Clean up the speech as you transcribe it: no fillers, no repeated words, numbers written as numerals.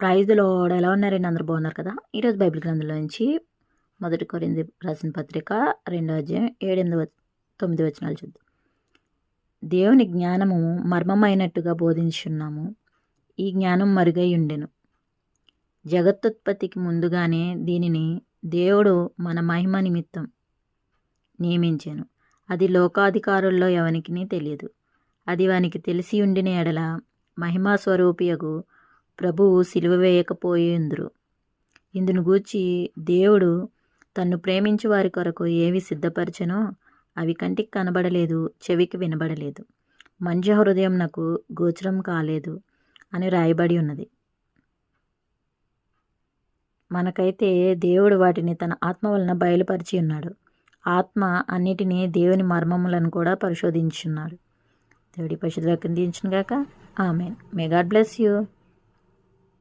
Praise the lord. ఎలా ఉన్నారండి? అందరూ బాగున్నారు కదా? ఈరోజు బైబిల్ గ్రంథంలో నుంచి 1 కొరింథీ రాసిన పత్రిక 2వ అధ్యాయం 7, 8, 9 వచనాలు చూద్దాం. దేవుని జ్ఞానము మర్మమైనట్టుగా బోధించున్నాము. ఈ జ్ఞానం మరుగై ఉండెను. జగత్తుత్పత్తికి ముందుగానే దీనిని దేవుడు మన మహిమ నిమిత్తం నియమించెను. అది లోకాధికారుల్లో ఎవనికిని తెలియదు. అది వానికి తెలిసి ఉండిన ఎడల మహిమా స్వరూపియగు ప్రభువు సిలువ వేయకపోయిందురు. ఇందును గూర్చి దేవుడు తన్ను ప్రేమించు వారి కొరకు ఏవి సిద్ధపరచెనో అవి కంటికి కనబడలేదు, చెవికి వినబడలేదు, మనుష్య హృదయం నాకు గోచరం కాలేదు అని రాయబడి ఉన్నది. మనకైతే దేవుడు వాటిని తన ఆత్మ వలన బయలుపరిచి ఉన్నాడు. ఆత్మ అన్నిటినీ దేవుని మర్మములను కూడా పరిశోధించున్నాడు. దేవుడి పరిశుద్ధ కిందించును గాక. ఆమేన్. May God bless you.